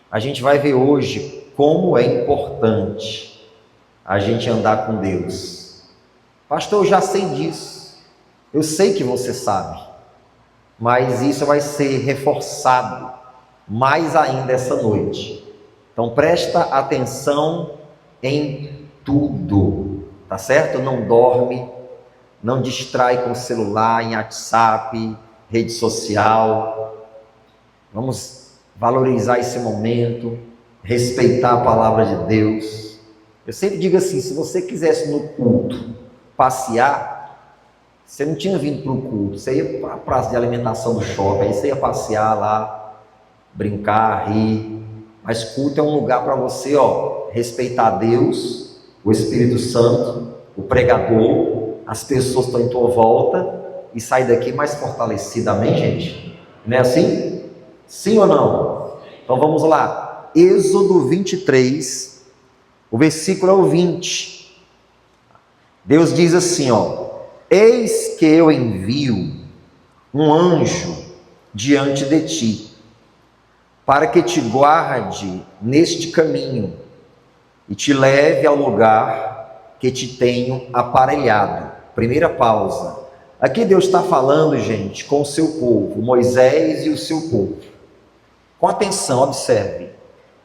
A gente vai ver hoje como é importante a gente andar com Deus. Pastor, eu já sei disso. Eu sei que você sabe. Mas isso vai ser reforçado mais ainda essa noite. Então presta atenção em tudo, tá certo? Não dorme, não distrai com o celular, em WhatsApp, rede social. Vamos valorizar esse momento, respeitar a palavra de Deus. Eu sempre digo assim, se você quisesse no culto passear, você não tinha vindo para o culto, você ia para a praça de alimentação do shopping, aí você ia passear lá, brincar, rir. Mas culto é um lugar para você, respeitar Deus, o Espírito Santo, o pregador, as pessoas que estão em tua volta e sair daqui mais fortalecido, amém, gente? Não é assim? Sim ou não? Então vamos lá. Êxodo 23, o versículo é o 20. Deus diz assim, eis que eu envio um anjo diante de ti, para que te guarde neste caminho e te leve ao lugar que te tenho aparelhado. Primeira pausa. Aqui Deus está falando, gente, com o seu povo, Moisés e o seu povo. Com atenção, observe.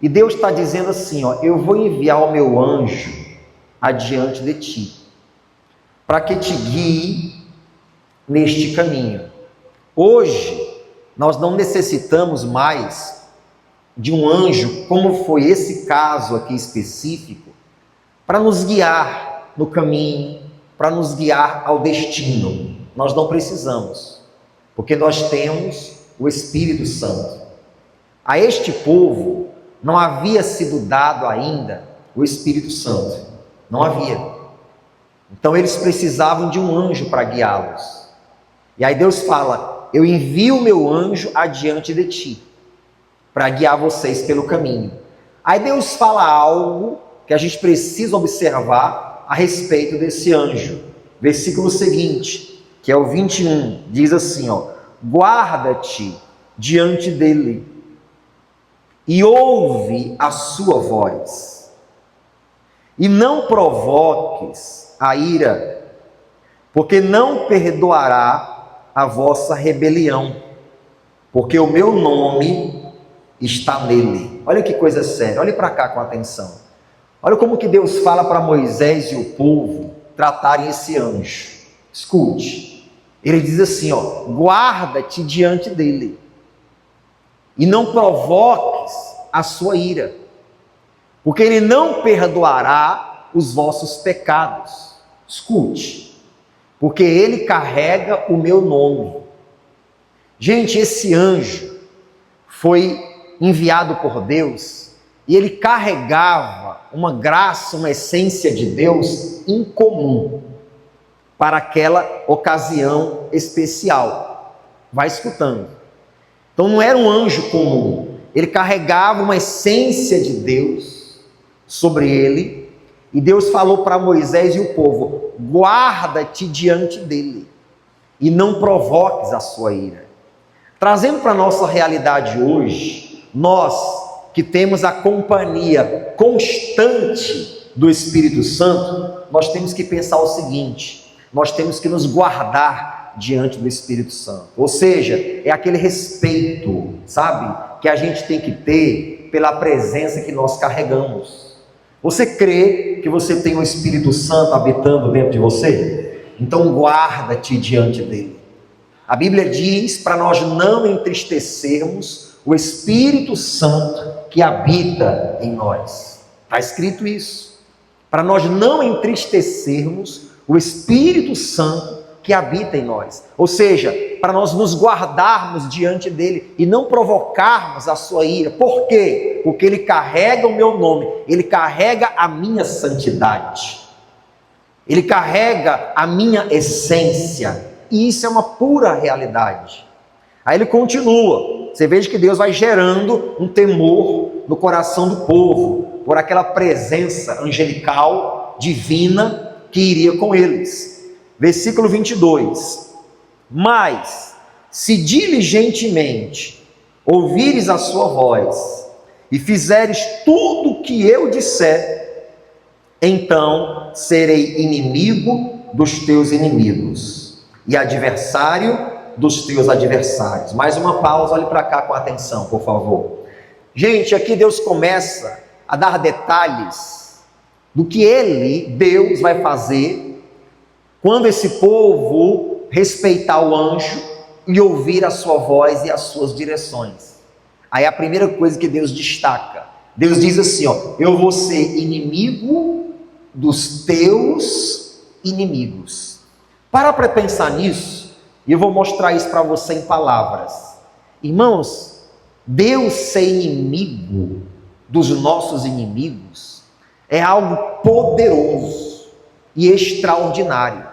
E Deus está dizendo assim, eu vou enviar o meu anjo adiante de ti, para que te guie neste caminho. Hoje, nós não necessitamos mais de um anjo, como foi esse caso aqui específico, para nos guiar no caminho, para nos guiar ao destino. Nós não precisamos, porque nós temos o Espírito Santo. A este povo não havia sido dado ainda o Espírito Santo, não havia. Então eles precisavam de um anjo para guiá-los. E aí Deus fala, eu envio o meu anjo adiante de ti, para guiar vocês pelo caminho. Aí Deus fala algo que a gente precisa observar a respeito desse anjo. Versículo seguinte, que é o 21, diz assim, guarda-te diante dele e ouve a sua voz, e não provoques a ira, porque não perdoará a vossa rebelião, porque o meu nome está nele. Olha que coisa séria, olhe para cá com atenção. Olha como que Deus fala para Moisés e o povo tratarem esse anjo. Escute, ele diz assim, guarda-te diante dele e não provoques a sua ira, porque ele não perdoará os vossos pecados. Escute, porque ele carrega o meu nome. Gente, esse anjo foi enviado por Deus e ele carregava uma graça, uma essência de Deus incomum para aquela ocasião especial. Vai escutando. Então não era um anjo comum, ele carregava uma essência de Deus sobre ele, e Deus falou para Moisés e o povo, guarda-te diante dele e não provoques a sua ira. Trazendo para a nossa realidade hoje, nós que temos a companhia constante do Espírito Santo, nós temos que pensar o seguinte, nós temos que nos guardar diante do Espírito Santo, ou seja, é aquele respeito, sabe, que a gente tem que ter pela presença que nós carregamos. Você crê que você tem o Espírito Santo habitando dentro de você? Então guarda-te diante dele. A Bíblia diz para nós não entristecermos o Espírito Santo que habita em nós. Está escrito isso. Para nós não entristecermos o Espírito Santo que habita em nós. Ou seja, para nós nos guardarmos diante dele e não provocarmos a sua ira. Por quê? Porque ele carrega o meu nome, ele carrega a minha santidade, ele carrega a minha essência, e isso é uma pura realidade. Aí ele continua, você veja que Deus vai gerando um temor no coração do povo, por aquela presença angelical, divina, que iria com eles. Versículo 22, mas se diligentemente ouvires a sua voz, e fizeres tudo o que eu disser, então serei inimigo dos teus inimigos e adversário dos teus adversários. Mais uma pausa, olhe para cá com atenção, por favor. Gente, aqui Deus começa a dar detalhes do que Deus vai fazer quando esse povo respeitar o anjo e ouvir a sua voz e as suas direções. Aí a primeira coisa que Deus destaca, Deus diz assim, eu vou ser inimigo dos teus inimigos. Para pensar nisso, e eu vou mostrar isso para você em palavras. Irmãos, Deus ser inimigo dos nossos inimigos é algo poderoso e extraordinário.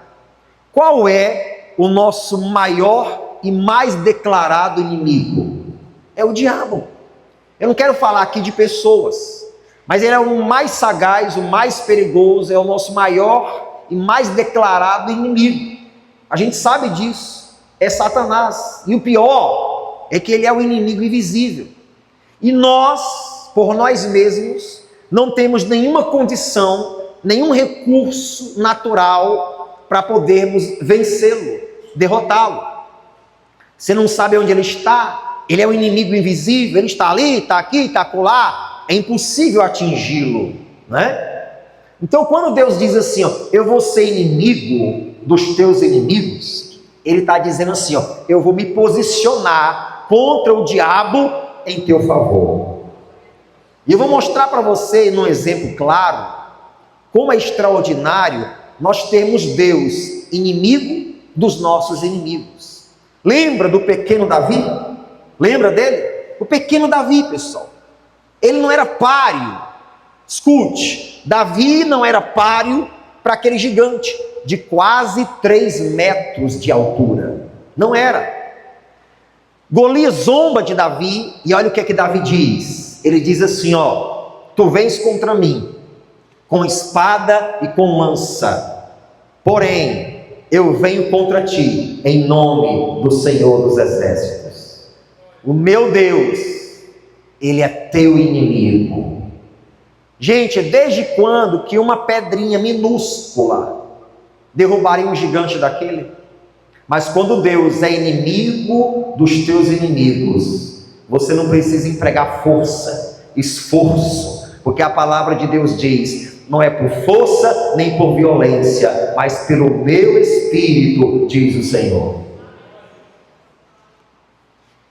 Qual é o nosso maior e mais declarado inimigo? É o diabo. Eu não quero falar aqui de pessoas, mas ele é o mais sagaz, o mais perigoso, é o nosso maior e mais declarado inimigo. A gente sabe disso, é Satanás. E o pior é que ele é o inimigo invisível. E nós, por nós mesmos, não temos nenhuma condição, nenhum recurso natural para podermos vencê-lo, derrotá-lo. Você não sabe onde ele está, ele é o inimigo invisível, ele está ali, está aqui, está acolá, é impossível atingi-lo, né? Então quando Deus diz assim, eu vou ser inimigo dos teus inimigos, ele está dizendo assim, eu vou me posicionar contra o diabo em teu favor. E eu vou mostrar para você, num exemplo claro, como é extraordinário nós termos Deus inimigo dos nossos inimigos. Lembra do pequeno Davi? Lembra dele? O pequeno Davi, pessoal, ele não era páreo. Escute, Davi não era páreo para aquele gigante de quase 3 metros de altura. Não era. Golias zomba de Davi, e olha o que Davi diz. Ele diz assim, tu vens contra mim com espada e com lança, porém eu venho contra ti em nome do Senhor dos Exércitos. O meu Deus, ele é teu inimigo. Gente, desde quando que uma pedrinha minúscula derrubaria um gigante daquele? Mas quando Deus é inimigo dos teus inimigos, você não precisa empregar força, esforço, porque a palavra de Deus diz, não é por força nem por violência, mas pelo meu Espírito, diz o Senhor.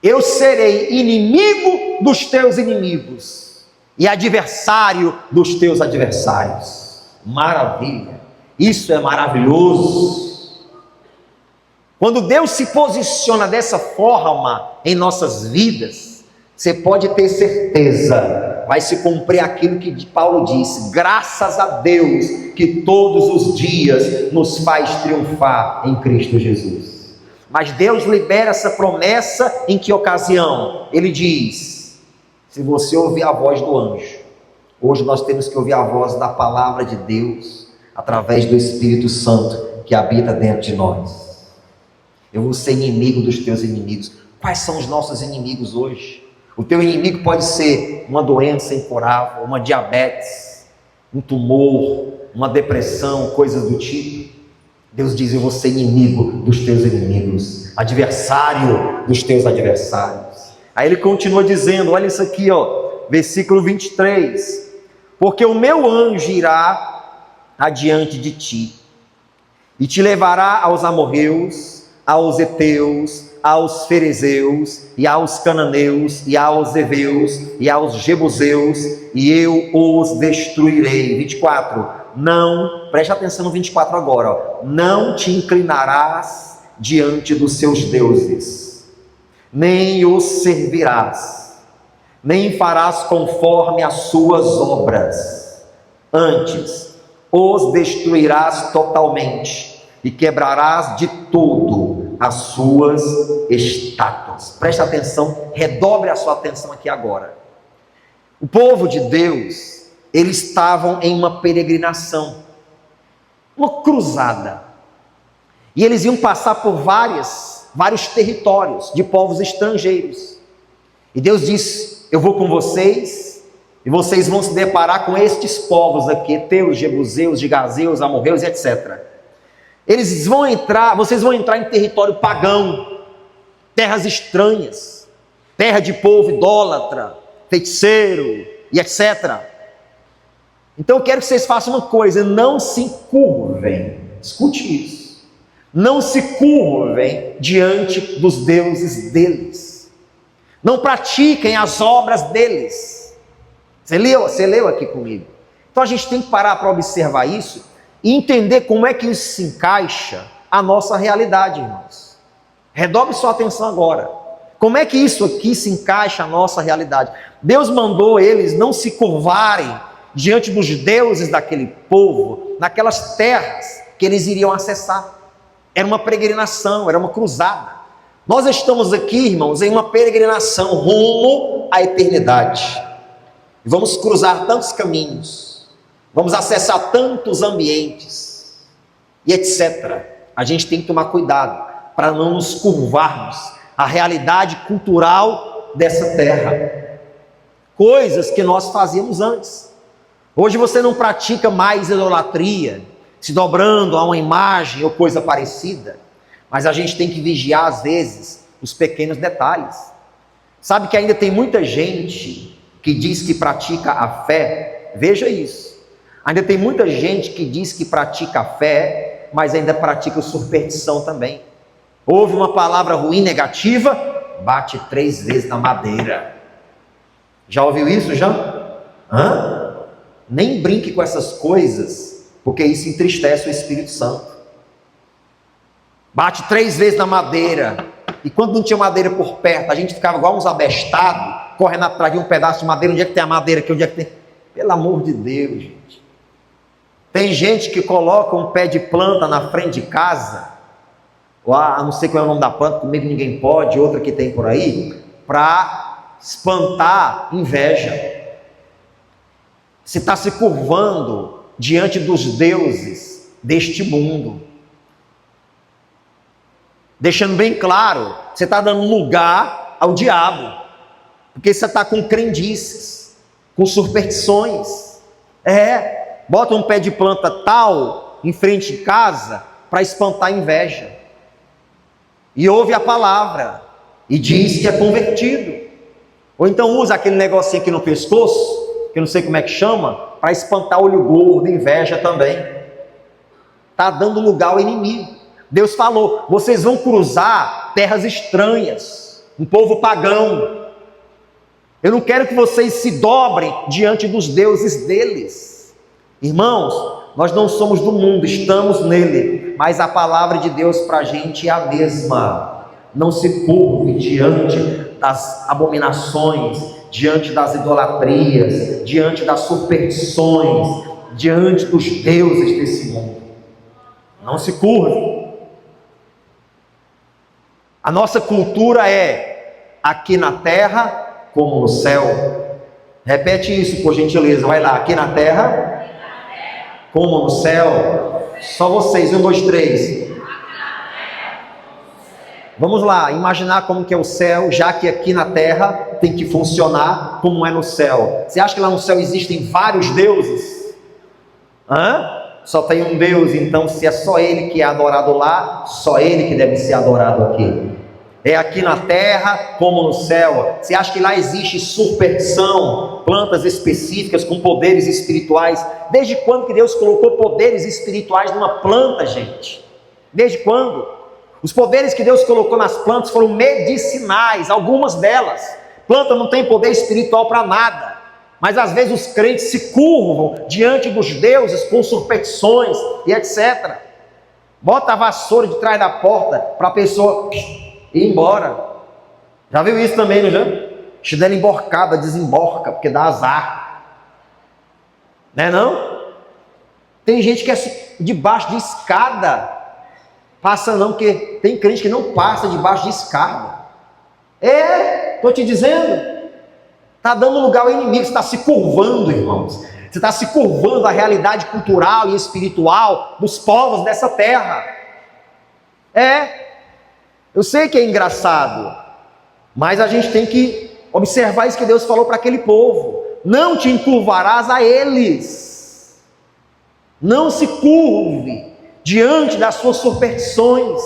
Eu serei inimigo dos teus inimigos e adversário dos teus adversários. Maravilha, isso é maravilhoso. Quando Deus se posiciona dessa forma em nossas vidas, você pode ter certeza, vai se cumprir aquilo que Paulo disse, graças a Deus que todos os dias nos faz triunfar em Cristo Jesus. Mas Deus libera essa promessa em que ocasião? Ele diz, se você ouvir a voz do anjo, hoje nós temos que ouvir a voz da palavra de Deus, através do Espírito Santo que habita dentro de nós. Eu vou ser inimigo dos teus inimigos. Quais são os nossos inimigos hoje? O teu inimigo pode ser uma doença incurável, uma diabetes, um tumor, uma depressão, coisas do tipo. Deus diz, eu vou ser inimigo dos teus inimigos, adversário dos teus adversários. Aí ele continua dizendo, olha isso aqui, versículo 23. Porque o meu anjo irá adiante de ti, e te levará aos amorreus, aos heteus, aos ferezeus, e aos cananeus, e aos heveus, e aos jebuseus, e eu os destruirei. 24, não, preste atenção no 24 agora, não te inclinarás diante dos seus deuses, nem os servirás, nem farás conforme as suas obras, antes os destruirás totalmente, e quebrarás de todo as suas estátuas. Preste atenção, redobre a sua atenção aqui agora. O povo de Deus, eles estavam em uma peregrinação, uma cruzada, e eles iam passar por vários territórios de povos estrangeiros, e Deus disse, eu vou com vocês, E vocês vão se deparar com estes povos aqui, heteus, jebuseus, gigazeus, amorreus, etc. Vocês vão entrar em território pagão, terras estranhas, terra de povo idólatra, feiticeiro e etc. Então eu quero que vocês façam uma coisa: não se curvem, escute isso, não se curvem diante dos deuses deles, não pratiquem as obras deles. Você leu aqui comigo? Então a gente tem que parar para observar isso e entender como é que isso se encaixa à nossa realidade, irmãos. Redobre sua atenção agora. Como é que isso aqui se encaixa à nossa realidade? Deus mandou eles não se curvarem diante dos deuses daquele povo, naquelas terras que eles iriam acessar. Era uma peregrinação, era uma cruzada. Nós estamos aqui, irmãos, em uma peregrinação rumo à eternidade. Vamos cruzar tantos caminhos, vamos acessar tantos ambientes e etc. A gente tem que tomar cuidado para não nos curvarmos à realidade cultural dessa terra. Coisas que nós fazíamos antes. Hoje você não pratica mais idolatria, se dobrando a uma imagem ou coisa parecida, mas a gente tem que vigiar às vezes os pequenos detalhes. Sabe que ainda tem muita gente que diz que pratica a fé? Veja isso. Ainda tem muita gente que diz que pratica a fé, mas ainda pratica superstição também. Ouve uma palavra ruim, negativa, bate 3 vezes na madeira. Já ouviu isso, já? Nem brinque com essas coisas, porque isso entristece o Espírito Santo. Bate 3 vezes na madeira. E quando não tinha madeira por perto, a gente ficava igual uns abestados, correndo atrás de um pedaço de madeira. Onde é que tem a madeira aqui? Onde é que tem? Pelo amor de Deus, gente. Tem gente que coloca um pé de planta na frente de casa, ou não sei qual é o nome da planta, comigo ninguém pode, outra que tem por aí, para espantar inveja. Você está se curvando diante dos deuses deste mundo. Deixando bem claro, você está dando lugar ao diabo, porque você está com crendices, com superstições. Bota um pé de planta tal em frente de casa para espantar a inveja. E ouve a palavra e diz que é convertido. Ou então usa aquele negocinho aqui no pescoço, que eu não sei como é que chama, para espantar olho gordo, inveja também. Está dando lugar ao inimigo. Deus falou: vocês vão cruzar terras estranhas, um povo pagão. Eu não quero que vocês se dobrem diante dos deuses deles. Irmãos, nós não somos do mundo, estamos nele, mas a palavra de Deus para a gente é a mesma. Não se curve diante das abominações, diante das idolatrias, diante das superstições, diante dos deuses desse mundo. Não se curve. A nossa cultura é aqui na terra como no céu. Repete isso, por gentileza. Vai lá, aqui na terra como no céu. Só vocês, 1, 2, 3. Vamos lá, imaginar como que é o céu, já que aqui na terra tem que funcionar como é no céu. Você acha que lá no céu existem vários deuses? Só tem um Deus, então se é só Ele que é adorado lá, só Ele que deve ser adorado aqui. É aqui na terra como no céu. Você acha que lá existe superstição, plantas específicas com poderes espirituais? Desde quando que Deus colocou poderes espirituais numa planta, gente? Desde quando? Os poderes que Deus colocou nas plantas foram medicinais, algumas delas. Planta não tem poder espiritual para nada, mas às vezes os crentes se curvam diante dos deuses com superstições e etc. Bota a vassoura de trás da porta para a pessoa ir embora. Já viu isso também, não já? Se der emborcada, desemborca, porque dá azar. Não? Tem gente que é debaixo de escada. Passa não, porque tem crente que não passa debaixo de escada. Estou te dizendo. Está dando lugar ao inimigo, você está se curvando, irmãos. Você está se curvando à realidade cultural e espiritual dos povos dessa terra. Eu sei que é engraçado, mas a gente tem que observar isso que Deus falou para aquele povo. não te encurvarás a eles. Não se curve diante das suas superstições.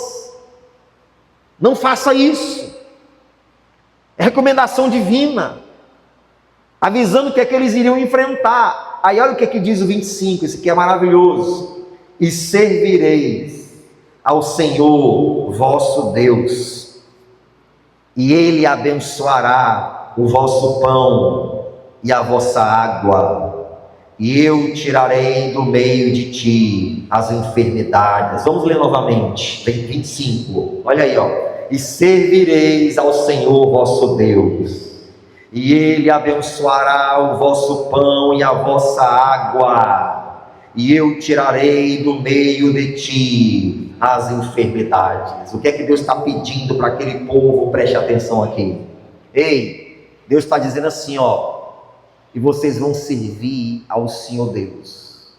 Não faça isso. É recomendação divina, avisando o que é que eles iriam enfrentar. Aí olha o que é que diz o 25, esse aqui é maravilhoso. E servireis ao Senhor vosso Deus, e Ele abençoará o vosso pão e a vossa água, e eu tirarei do meio de ti as enfermidades. Vamos ler novamente, 25, olha aí, e servireis ao Senhor vosso Deus, e Ele abençoará o vosso pão e a vossa água, e eu tirarei do meio de ti as enfermidades. O que é que Deus está pedindo para aquele povo? Preste atenção aqui. Ei, Deus está dizendo assim, e vocês vão servir ao Senhor Deus.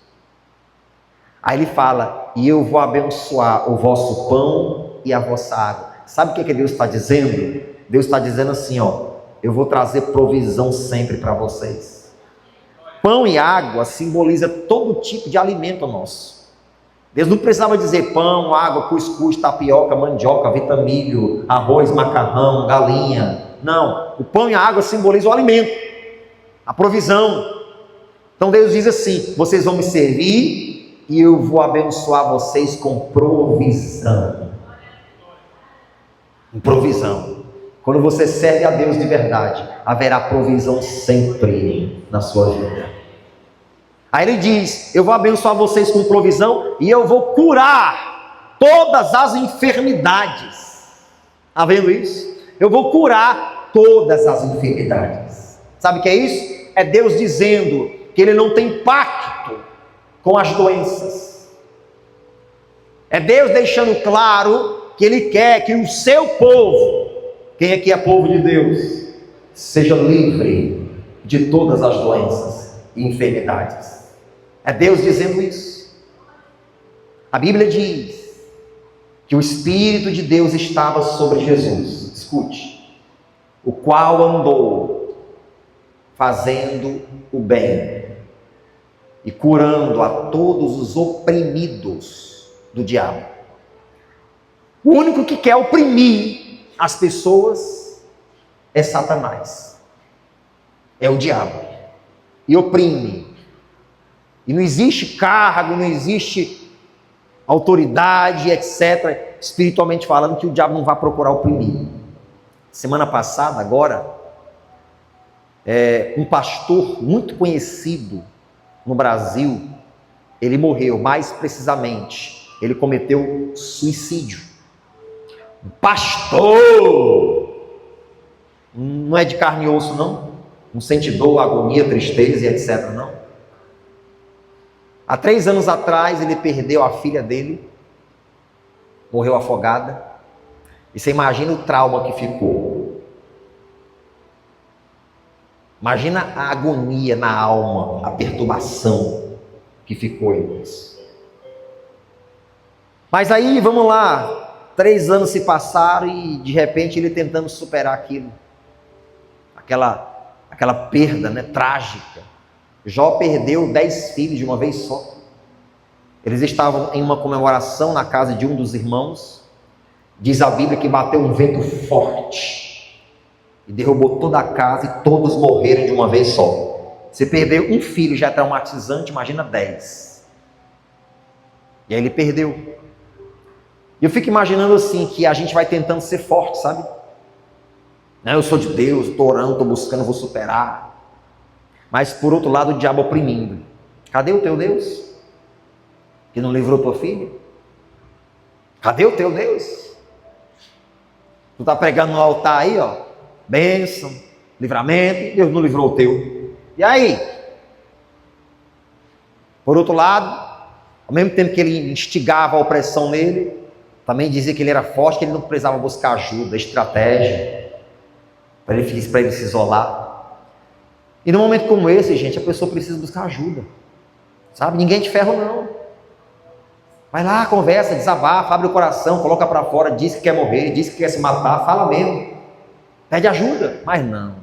Aí Ele fala, e eu vou abençoar o vosso pão e a vossa água. Sabe o que é que Deus está dizendo? Deus está dizendo assim, eu vou trazer provisão sempre para vocês. Pão e água simboliza todo tipo de alimento nosso. Deus não precisava dizer pão, água, cuscuz, tapioca, mandioca, vitamilho, arroz, macarrão, galinha. Não, o pão e a água simbolizam o alimento, a provisão. Então Deus diz assim, vocês vão me servir e eu vou abençoar vocês com provisão. Provisão. Quando você serve a Deus de verdade, haverá provisão sempre na sua vida. Aí Ele diz, eu vou abençoar vocês com provisão e eu vou curar todas as enfermidades. Está vendo isso? Eu vou curar todas as enfermidades. Sabe o que é isso? É Deus dizendo que Ele não tem pacto com as doenças. É Deus deixando claro que Ele quer que o seu povo, quem aqui é povo de Deus, seja livre de todas as doenças e enfermidades. É Deus dizendo isso. A Bíblia diz que o Espírito de Deus estava sobre Jesus, escute, o qual andou fazendo o bem e curando a todos os oprimidos do diabo. O único que quer oprimir as pessoas é Satanás, é o diabo, e oprime. E não existe cargo, não existe autoridade, etc., espiritualmente falando, que o diabo não vai procurar oprimir. Semana passada, agora, um pastor muito conhecido no Brasil, ele morreu, mais precisamente, ele cometeu suicídio. Um pastor, não é de carne e osso não, não sente dor, agonia, tristeza e etc. não. Há 3 anos atrás ele perdeu a filha dele, morreu afogada, e você imagina o trauma que ficou. Imagina a agonia na alma, a perturbação que ficou em nós. Mas aí, vamos lá, 3 anos se passaram e de repente ele tentando superar aquilo, aquela perda, trágica. Jó perdeu 10 filhos de uma vez só. Eles estavam em uma comemoração na casa de um dos irmãos. Diz a Bíblia que bateu um vento forte e derrubou toda a casa e todos morreram de uma vez só. Você perdeu um filho já é traumatizante, imagina 10. E aí ele perdeu. E eu fico imaginando assim, que a gente vai tentando ser forte, sabe? Eu sou de Deus, estou orando, estou buscando, vou superar. Mas por outro lado o diabo oprimindo. Cadê o teu Deus? Que não livrou tua filha? Cadê o teu Deus? Tu está pregando no altar aí, bênção, livramento, Deus não livrou o teu. E aí? Por outro lado, ao mesmo tempo que ele instigava a opressão nele, também dizia que ele era forte, que ele não precisava buscar ajuda, estratégia, para ele se isolar. E num momento como esse, gente, a pessoa precisa buscar ajuda, sabe? Ninguém é de ferro não. Vai lá, conversa, desabafa, abre o coração, coloca para fora, diz que quer morrer, diz que quer se matar, fala mesmo, pede ajuda, mas não.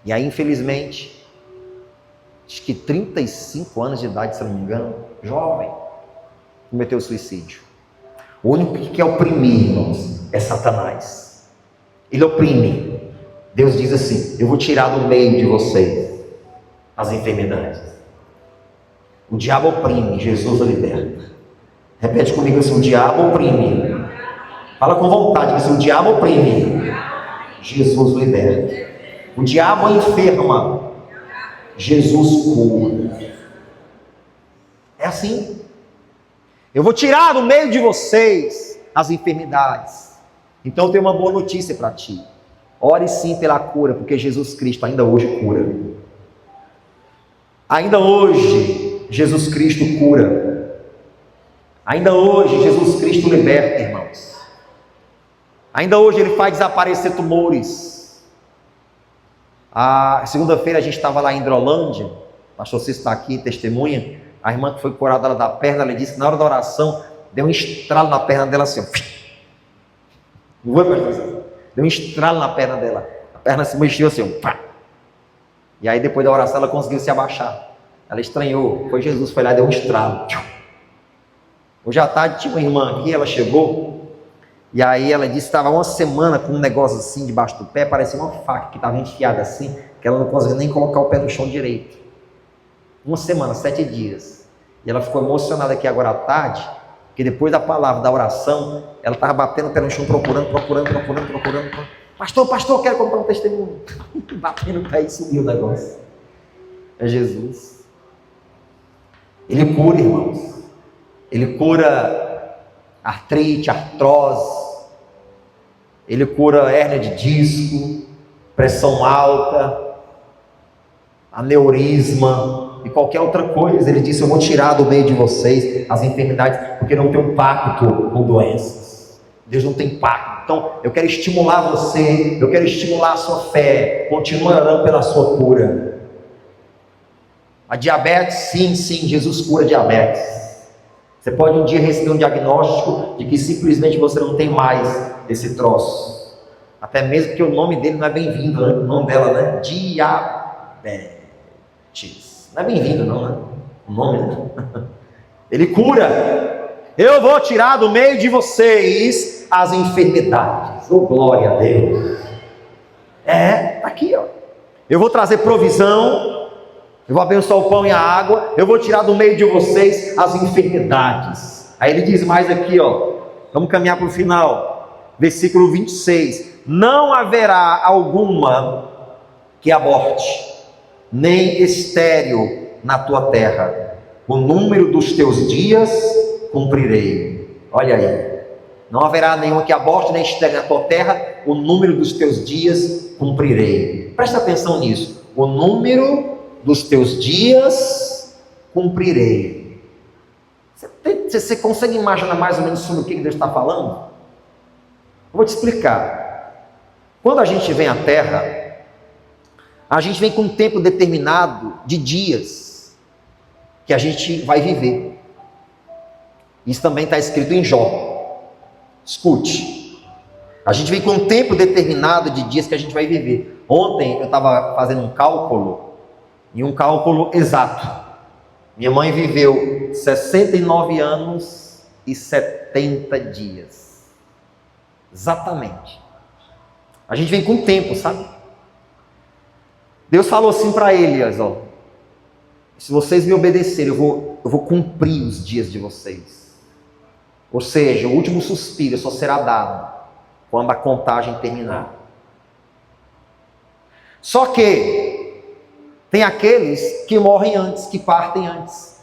E aí, infelizmente, acho que 35 anos de idade, se não me engano, jovem, cometeu suicídio. O único que quer oprimir, irmãos, é Satanás. Ele oprime. Deus diz assim: eu vou tirar do meio de vocês as enfermidades. O diabo oprime, Jesus o liberta. Repete comigo assim: o diabo oprime. Fala com vontade, assim: o diabo oprime, Jesus o liberta. O diabo enferma, Jesus cura. É assim. Eu vou tirar do meio de vocês as enfermidades. Então eu tenho uma boa notícia para ti. Ore sim pela cura, porque Jesus Cristo ainda hoje cura. Ainda hoje Jesus Cristo cura. Ainda hoje Jesus Cristo liberta, irmãos. Ainda hoje Ele faz desaparecer tumores. A segunda-feira a gente estava lá em Hidrolândia. O pastor Cícero está aqui, testemunha. A irmã que foi curada da perna, ela disse que na hora da oração deu um estralo na perna dela assim, ó. Não foi, pastor Cícero? Deu um estralo na perna dela. A perna se mexeu assim, ó. Pá. E aí depois da oração ela conseguiu se abaixar. Ela estranhou. Foi Jesus, foi lá e deu um estralo. Hoje à tarde tinha uma irmã aqui, ela chegou. E aí ela disse que estava uma semana com um negócio assim debaixo do pé, parecia uma faca que estava enfiada assim, que ela não conseguia nem colocar o pé no chão direito. Uma semana, 7 dias. E ela ficou emocionada aqui agora à tarde, porque depois da palavra, da oração, ela estava batendo o pé no chão, procurando. Pastor, quero contar um testemunho. Batendo o pé e sumiu o negócio. É Jesus. Ele cura, irmãos. Ele cura artrite, artrose. Ele cura hérnia de disco, pressão alta, aneurisma e qualquer outra coisa. Ele disse: eu vou tirar do meio de vocês as enfermidades, porque não tem um pacto com doenças. Deus não tem pacto. Então eu quero estimular você, eu quero estimular a sua fé. Continue orando pela sua cura. A diabetes, sim, Jesus cura diabetes. Você pode um dia receber um diagnóstico de que simplesmente você não tem mais esse troço. Até mesmo que o nome dele não é bem-vindo, né? O nome dela, né? Diabetes. Não é bem-vindo não, né? O nome, né? Ele cura. Eu vou tirar do meio de vocês as enfermidades. Oh, glória a Deus. Tá aqui, ó. Eu vou trazer provisão. Eu vou abençoar o pão e a água. Eu vou tirar do meio de vocês as enfermidades. Aí ele diz mais aqui, ó. Vamos caminhar para o final. Versículo 26. Não haverá alguma que aborte, nem estéril na tua terra. O número dos teus dias cumprirei. Olha aí. Não haverá nenhuma que aborte, nem estéril na tua terra. O número dos teus dias cumprirei. Presta atenção nisso. O número dos teus dias cumprirei. Você consegue imaginar mais ou menos sobre o que Deus está falando? Eu vou te explicar. Quando a gente vem à Terra, a gente vem com um tempo determinado de dias que a gente vai viver. Isso também está escrito em Jó. Escute. A gente vem com um tempo determinado de dias que a gente vai viver. Ontem eu estava fazendo um cálculo, e um cálculo exato. Minha mãe viveu 69 anos e 70 dias. Exatamente. A gente vem com tempo, sabe? Deus falou assim para Elias, ó: se vocês me obedecerem, eu vou cumprir os dias de vocês. Ou seja, o último suspiro só será dado quando a contagem terminar. Só que tem aqueles que morrem antes, que partem antes.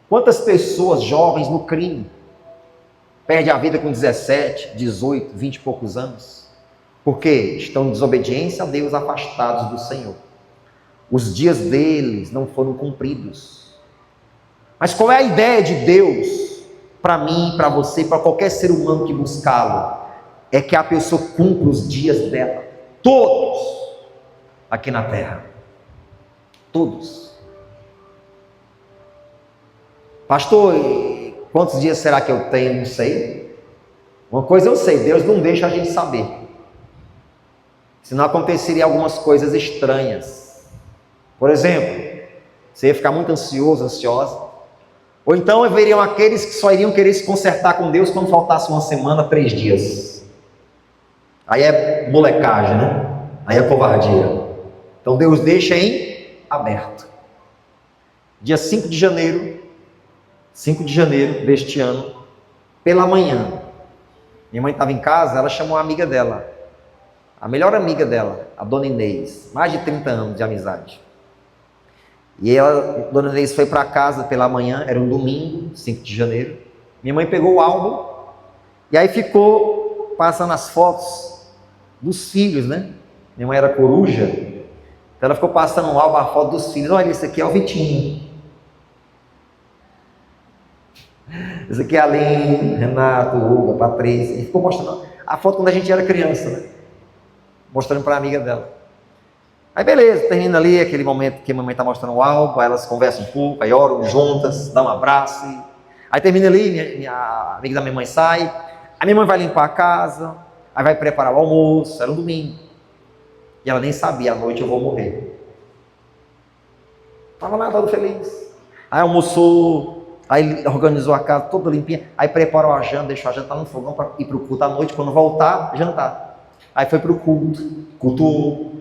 Quantas pessoas jovens no crime perdem a vida com 17, 18, 20 e poucos anos? Porque estão em desobediência a Deus, afastados do Senhor. Os dias deles não foram cumpridos. Mas qual é a ideia de Deus para mim, para você, para qualquer ser humano que buscá-lo? É que a pessoa cumpra os dias dela, todos, aqui na terra. Todos. Pastor, quantos dias será que eu tenho? Não sei. Uma coisa eu sei, Deus não deixa a gente saber. senão aconteceria algumas coisas estranhas. Por exemplo, você ia ficar muito ansioso, ansiosa. Ou então haveriam aqueles que só iriam querer se consertar com Deus quando faltasse uma semana, 3 dias. Aí é molecagem, né? Aí é covardia. Então Deus deixa em aberto. Dia 5 de janeiro deste ano, pela manhã, minha mãe estava em casa, ela chamou a amiga dela, a melhor amiga dela, a dona Inês, mais de 30 anos de amizade. E ela, dona Inês foi para casa pela manhã, era um domingo, 5 de janeiro. Minha mãe pegou o álbum e aí ficou passando as fotos dos filhos, né? Minha mãe era coruja, então ela ficou passando um álbum, a foto dos filhos. Olha, esse aqui é o Vitinho. Esse aqui é a Aline, Renato, Hugo, Patrícia. E ficou mostrando a foto quando a gente era criança, né? Mostrando para a amiga dela. Aí beleza, termina ali aquele momento que a mamãe está mostrando o álbum, aí elas conversam um pouco, aí oram juntas, dão um abraço. Aí termina ali, a amiga da minha mãe sai, a minha mãe vai limpar a casa, aí vai preparar o almoço, era um domingo. E ela nem sabia, à noite eu vou morrer. Estava lá, todo feliz. Aí almoçou, aí organizou a casa toda limpinha, aí preparou a janta, deixou a janta no fogão para ir para o culto à noite, quando voltar, jantar. Aí foi para o culto, cultuou,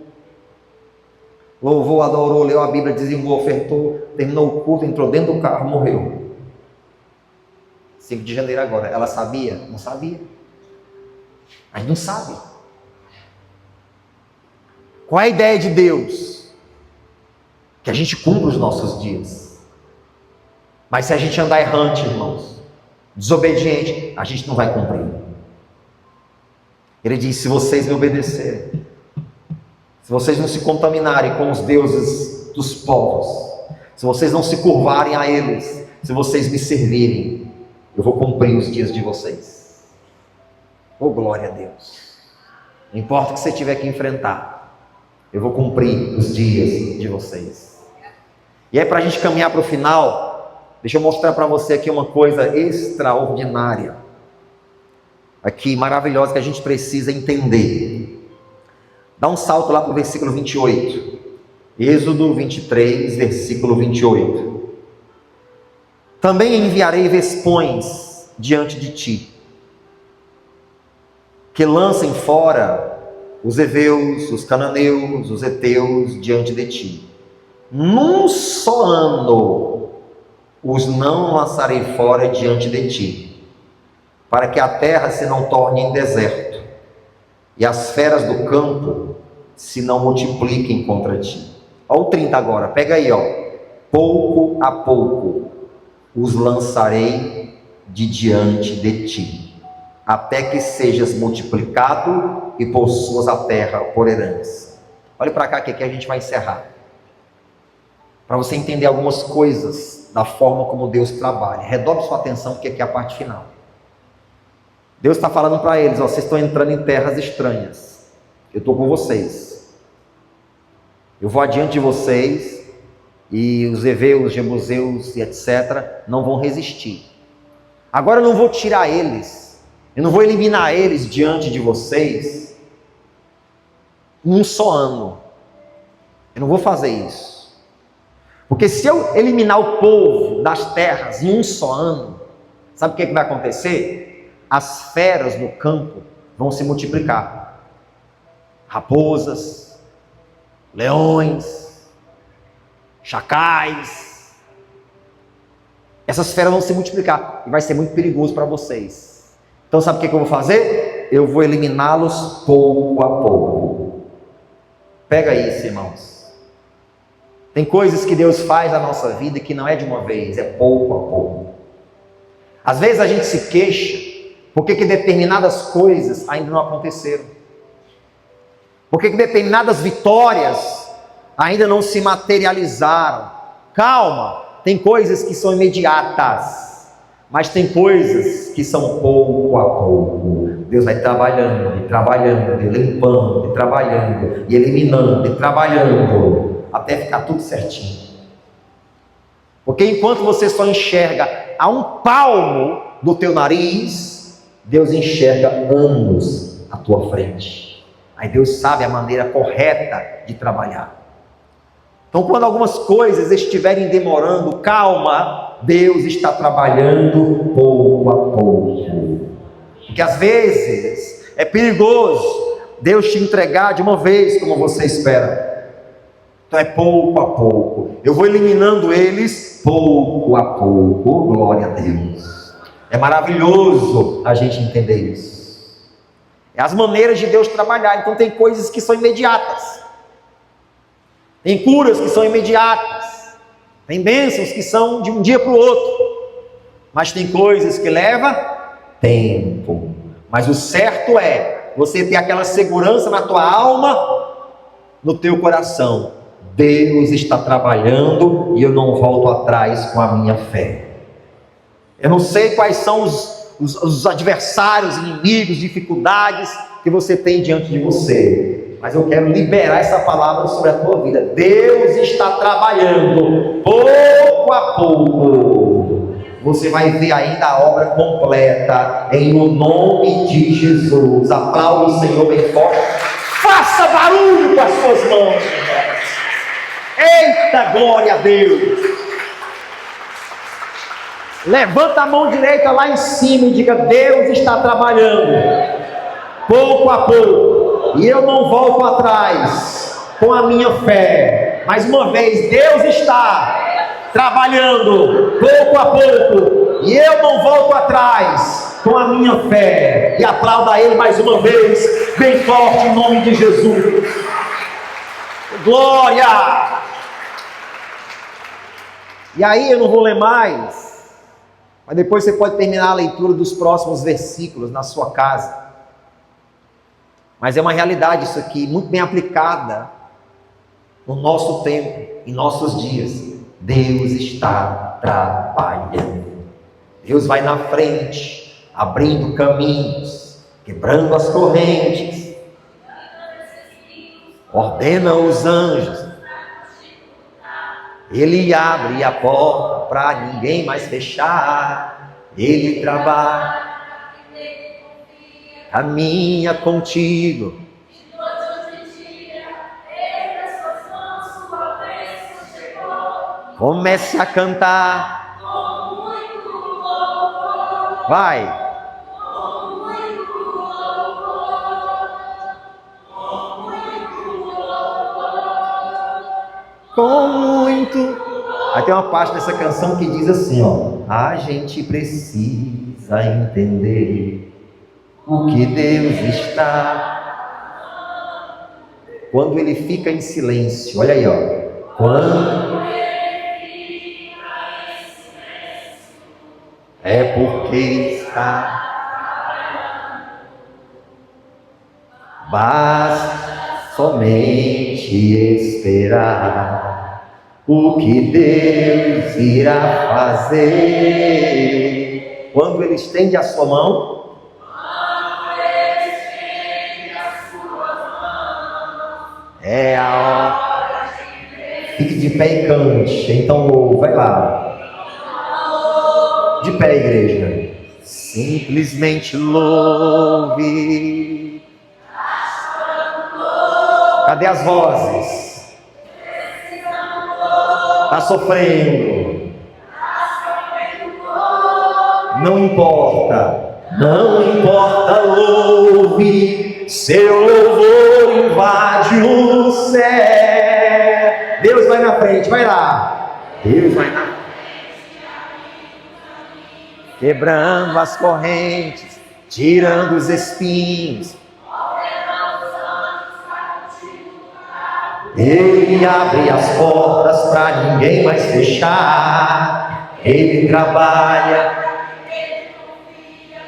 louvou, adorou, leu a Bíblia, dizimou, ofertou, terminou o culto, entrou dentro do carro, morreu. 5 de janeiro agora. Ela sabia? Não sabia. A gente não sabe. Qual é a ideia de Deus? Que a gente cumpra os nossos dias. Mas se a gente andar errante, irmãos, desobediente, a gente não vai cumprir. Ele diz: se vocês me obedecerem, se vocês não se contaminarem com os deuses dos povos, se vocês não se curvarem a eles, se vocês me servirem, eu vou cumprir os dias de vocês. Oh, glória a Deus. Não importa o que você tiver que enfrentar, eu vou cumprir os dias de vocês. E aí, para a gente caminhar para o final, deixa eu mostrar para você aqui uma coisa extraordinária, aqui maravilhosa, que a gente precisa entender. Dá um salto lá para o versículo 28. Êxodo 23, versículo 28. Também enviarei vespões diante de ti, que lancem fora os heveus, os cananeus, os heteus diante de ti. Num só ano os não lançarei fora diante de ti, para que a terra se não torne em deserto, e as feras do campo se não multipliquem contra ti. Olha o 30 agora, pega aí, ó. Pouco a pouco os lançarei de diante de ti, até que sejas multiplicado e possuas a terra por herança. Olha para cá que aqui a gente vai encerrar, para você entender algumas coisas da forma como Deus trabalha. Redobre sua atenção, porque aqui é a parte final. Deus está falando para eles: ó, vocês estão entrando em terras estranhas, eu estou com vocês, eu vou adiante de vocês, e os heveus, jebuseus e etc. não vão resistir. Agora eu não vou tirar eles, eu não vou eliminar eles diante de vocês em um só ano. Eu não vou fazer isso, porque se eu eliminar o povo das terras em um só ano, sabe o que vai acontecer? As feras do campo vão se multiplicar. Raposas, leões, chacais. Essas feras vão se multiplicar e vai ser muito perigoso para vocês. Então sabe o que eu vou fazer? Eu vou eliminá-los pouco a pouco. Pega isso, irmãos. Tem coisas que Deus faz na nossa vida que não é de uma vez, é pouco a pouco. Às vezes a gente se queixa porque que determinadas coisas ainda não aconteceram, porque que determinadas vitórias ainda não se materializaram. Calma, tem coisas que são imediatas, mas tem coisas que são pouco a pouco. Deus vai trabalhando, e trabalhando, e limpando, e trabalhando, e eliminando, e trabalhando, até ficar tudo certinho. Porque enquanto você só enxerga a um palmo do teu nariz, Deus enxerga anos à tua frente. Aí Deus sabe a maneira correta de trabalhar. Então, quando algumas coisas estiverem demorando, calma, Deus está trabalhando pouco a pouco. Porque às vezes é perigoso Deus te entregar de uma vez como você espera. Então é pouco a pouco. Eu vou eliminando eles pouco a pouco. Glória a Deus. É maravilhoso a gente entender isso. É as maneiras de Deus trabalhar. Então tem coisas que são imediatas. Tem curas que são imediatas. Tem bênçãos que são de um dia para o outro. Mas tem coisas que levam tempo. Mas o certo é você ter aquela segurança na tua alma, no teu coração. Deus está trabalhando e eu não volto atrás com a minha fé. Eu não sei quais são os adversários, inimigos, dificuldades que você tem diante de você, mas eu quero liberar essa palavra sobre a tua vida. Deus está trabalhando pouco a pouco. Você vai ver ainda a obra completa, em o nome de Jesus. Aplauda o Senhor bem forte. Faça barulho com as suas mãos. Eita, glória a Deus. Levanta a mão direita lá em cima e diga: Deus está trabalhando pouco a pouco, e eu não volto atrás com a minha fé. Mais uma vez, Deus está trabalhando pouco a pouco, e eu não volto atrás com a minha fé. E aplauda Ele mais uma vez, bem forte, em nome de Jesus. Glória! E aí eu não vou ler mais, mas depois você pode terminar a leitura dos próximos versículos na sua casa. Mas é uma realidade isso aqui, muito bem aplicada no nosso tempo, em nossos dias. Deus está trabalhando. Deus vai na frente, abrindo caminhos, quebrando as correntes, ordena os anjos. Ele abre a porta para ninguém mais fechar. Ele trabalha, caminha contigo. Comece a cantar. Vai. Com muito. Aí tem uma parte dessa canção que diz assim, ó: a gente precisa entender o que Deus está. Quando Ele fica em silêncio, olha aí, ó. Quando é porque está. Basta somente esperar o que Deus irá fazer. Quando Ele estende a sua mão, é a hora. Fique de pé e cante. Então, vai lá. De pé, igreja. Simplesmente louve. Cadê as vozes? Está sofrendo. Não importa. Não importa, louve. Seu louvor invade o céu. Deus vai na frente, vai lá. Deus vai na frente. Quebrando as correntes, tirando os espinhos. Ele abre as portas para ninguém mais fechar. Ele trabalha,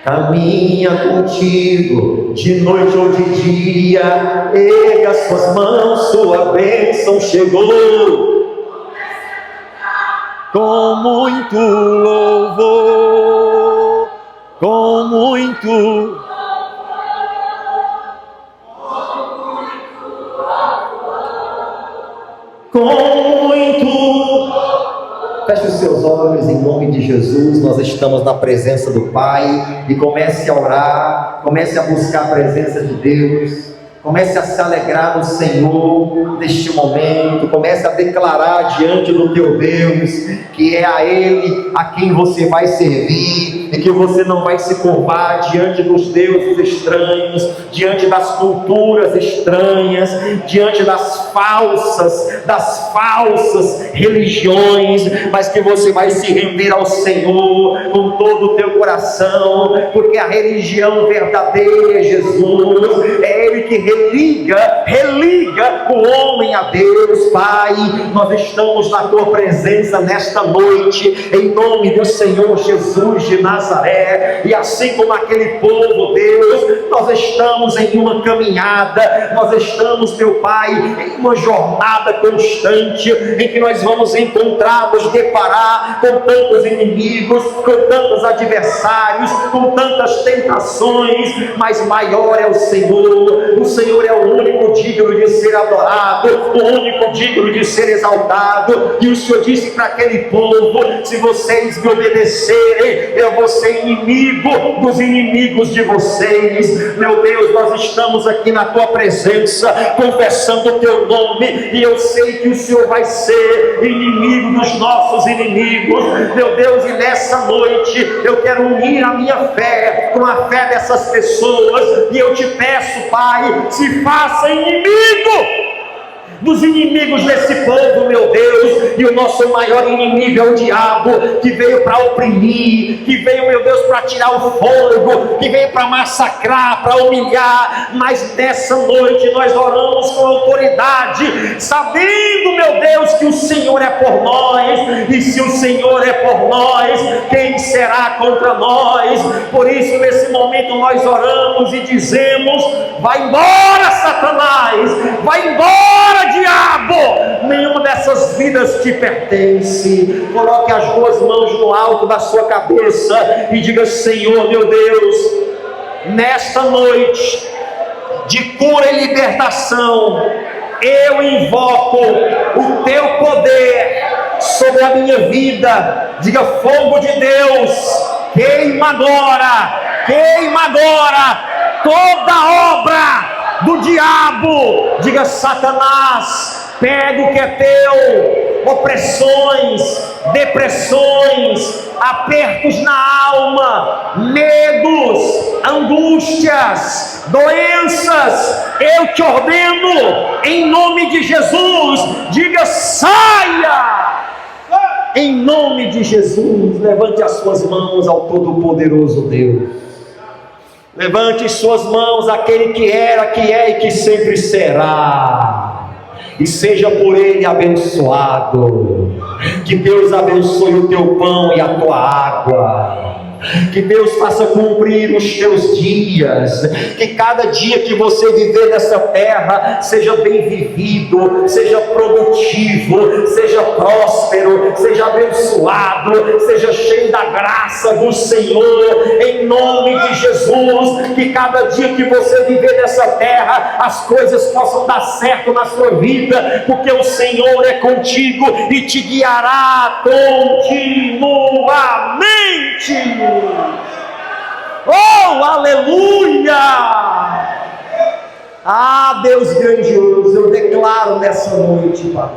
caminha contigo, de noite ou de dia. Erga suas mãos, sua bênção chegou. Com muito louvor, com muito. Com muito. Feche os seus olhos em nome de Jesus. Nós estamos na presença do Pai. E comece a orar, comece a buscar a presença de Deus. Comece a se alegrar no Senhor neste momento. Comece a declarar diante do teu Deus que é a Ele a quem você vai servir e que você não vai se curvar diante dos deuses estranhos, diante das culturas estranhas, diante das falsas religiões, mas que você vai se render ao Senhor com todo o teu coração, porque a religião verdadeira é Jesus. É Ele que religa o homem a Deus. Pai, nós estamos na tua presença nesta noite, em nome do Senhor Jesus de Nazaré, e assim como aquele povo, Deus, nós estamos em uma caminhada, nós estamos, meu Pai, em uma jornada constante, em que nós vamos nos deparar com tantos inimigos, com tantos adversários, com tantas tentações, mas maior é o Senhor é o único digno de ser adorado, o único digno de ser exaltado. E o Senhor disse para aquele povo: se vocês me obedecerem, eu vou ser inimigo dos inimigos de vocês. Meu Deus, nós estamos aqui na tua presença, confessando o teu nome, e eu sei que o Senhor vai ser inimigo dos nossos inimigos, meu Deus. E nessa noite eu quero unir a minha fé com a fé dessas pessoas, e eu te peço, Pai, se faça inimigo dos inimigos desse povo, meu Deus. E o nosso maior inimigo é o diabo, que veio para oprimir, que veio, meu Deus, para tirar o fôlego, que veio para massacrar, para humilhar. Mas nessa noite nós oramos com autoridade, sabendo, meu Deus, que o Senhor é por nós, e se o Senhor é por nós, quem será contra nós? Por isso, nesse momento nós oramos e dizemos: vai embora, Satanás, vai embora, diabo, nenhuma dessas vidas te pertence. Coloque as duas mãos no alto da sua cabeça e diga: Senhor, meu Deus, nesta noite de cura e libertação, eu invoco o teu poder sobre a minha vida. Diga: fogo de Deus, queima agora toda obra do diabo. Diga: Satanás, pega o que é teu, opressões, depressões, apertos na alma, medos, angústias, doenças, eu te ordeno em nome de Jesus. Diga: saia em nome de Jesus. Levante as suas mãos ao Todo-Poderoso Deus. Levante suas mãos àquele que era, que é e que sempre será, e seja por Ele abençoado. Que Deus abençoe o teu pão e a tua água. Que Deus faça cumprir os teus dias. Que cada dia que você viver nessa terra seja bem vivido, seja produtivo, seja próspero, seja abençoado, seja cheio da graça do Senhor, em nome de Jesus. Que cada dia que você viver nessa terra, as coisas possam dar certo na sua vida, porque o Senhor é contigo e te guiará continuamente. Oh, aleluia! Ah, Deus grandioso, eu declaro nessa noite, Pai,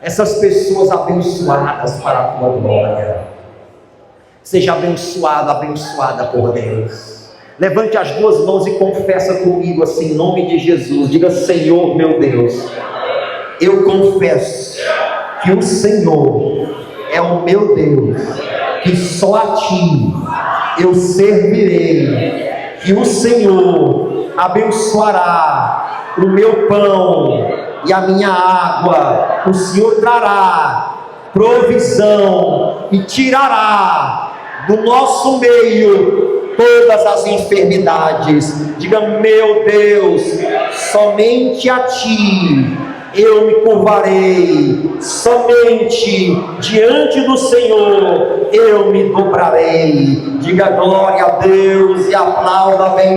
essas pessoas abençoadas para a tua glória. Seja abençoado, abençoada por Deus. Levante as duas mãos e confessa comigo assim, em nome de Jesus. Diga: Senhor, meu Deus, eu confesso que o Senhor é o meu Deus, que só a ti eu servirei, que o Senhor abençoará o meu pão e a minha água. O Senhor trará provisão e tirará do nosso meio todas as enfermidades. Diga: meu Deus, somente a ti eu me curvarei, somente diante do Senhor eu me dobrarei. Diga glória a Deus e aplauda bem.